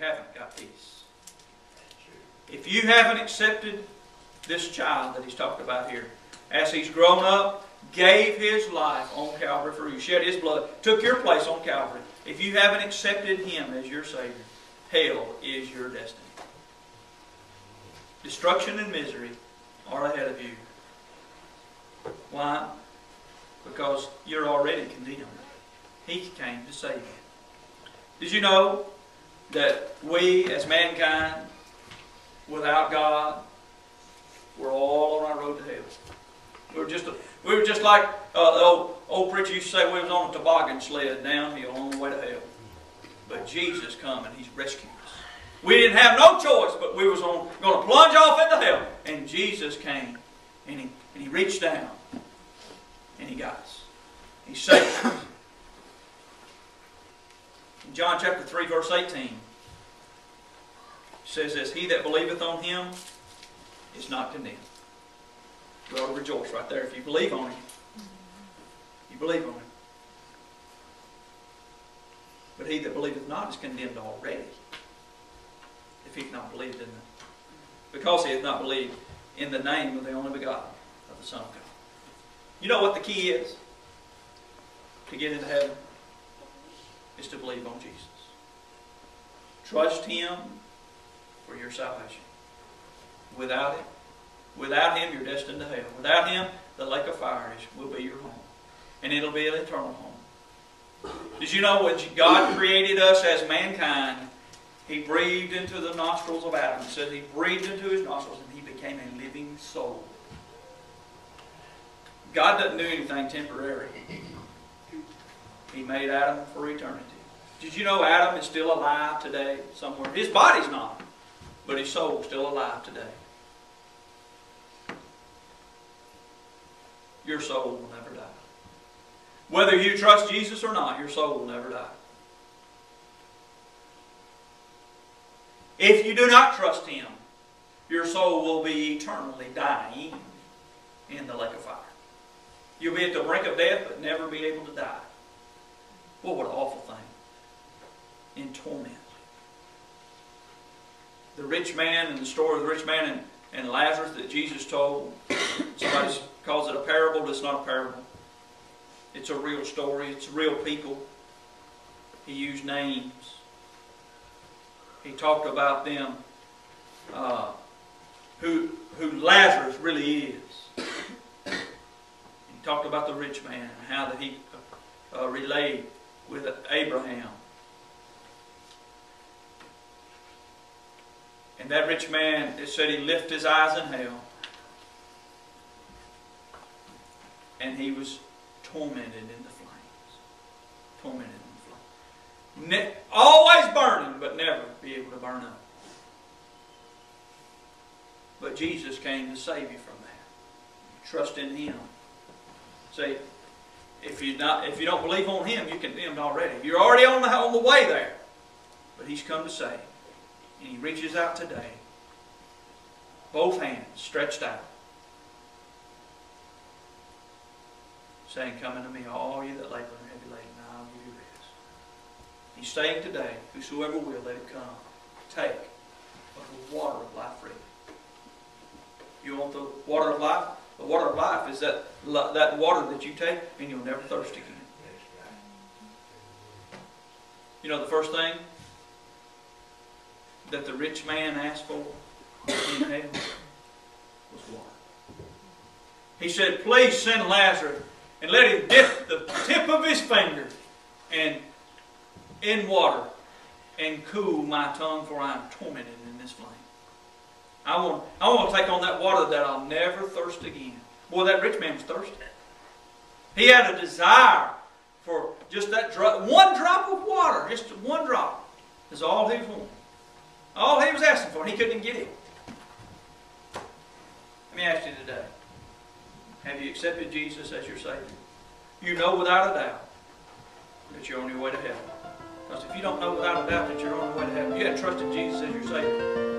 haven't got peace. If you haven't accepted this child that he's talked about here, as he's grown up, gave his life on Calvary for you, shed his blood, took your place on Calvary. If you haven't accepted him as your Savior, hell is your destiny. Destruction and misery are ahead of you. Why? Because you're already condemned. He came to save you. Did you know that we as mankind, without God, we're all on our road to hell? We were just like the old preacher used to say, we was on a toboggan sled downhill on the way to hell. But Jesus come and He's rescued us. We didn't have no choice, but we was going to plunge off into hell. And Jesus came and He reached down and He got us. He saved us. In John chapter 3 verse 18 it says this, he that believeth on Him is not condemned. We ought to rejoice right there if you believe on Him. You believe on Him. But he that believeth not is condemned already, if he hath not believed in them. Because he hath not believed in the name of the only begotten of the Son of God. You know what the key is to get into heaven? Is to believe on Jesus. Trust Him for your salvation. Without Him, you're destined to hell. Without Him, the lake of fire will be your home. And it'll be an eternal home. Did you know when God created us as mankind, He breathed into the nostrils of Adam. It said He breathed into his nostrils and he became a living soul. God doesn't do anything temporary. He made Adam for eternity. Did you know Adam is still alive today somewhere? His body's not, but his soul's still alive today. Your soul will never die. Whether you trust Jesus or not, your soul will never die. If you do not trust Him, your soul will be eternally dying in the lake of fire. You'll be at the brink of death, but never be able to die. Well, what an awful thing. In torment. The rich man and the story of the rich man and Lazarus that Jesus told. Somebody calls it a parable, but it's not a parable. It's a real story. It's real people. He used names. He talked about them, who Lazarus really is. He talked about the rich man and how that he relayed with Abraham. And that rich man, it said he lifted his eyes in hell. And he was tormented in the flames. Tormented in the flames. Always burning, but never be able to burn up. But Jesus came to save you from that. Trust in Him. See, if you don't believe on Him, you're condemned already. You're already on the way there. But He's come to save. And He reaches out today. Both hands stretched out. Saying, come unto me, all you that labor and heavy laden, and I will give you rest. He's saying today, whosoever will, let him come. Take of the water of life freely. You want the water of life? The water of life is that water that you take and you'll never thirst again. You know the first thing that the rich man asked for in hell was water. He said, please send Lazarus and let him dip the tip of his finger in water and cool my tongue, for I am tormented in this flame. I want to take on that water that I'll never thirst again. Boy, that rich man was thirsty. He had a desire for just that one drop of water. Just one drop is all he was wanting. All he was asking for, and he couldn't even get it. Let me ask you today. Have you accepted Jesus as your Savior? You know without a doubt that you're on your way to heaven. Because if you don't know without a doubt that you're on your way to heaven, you haven't trusted Jesus as your Savior,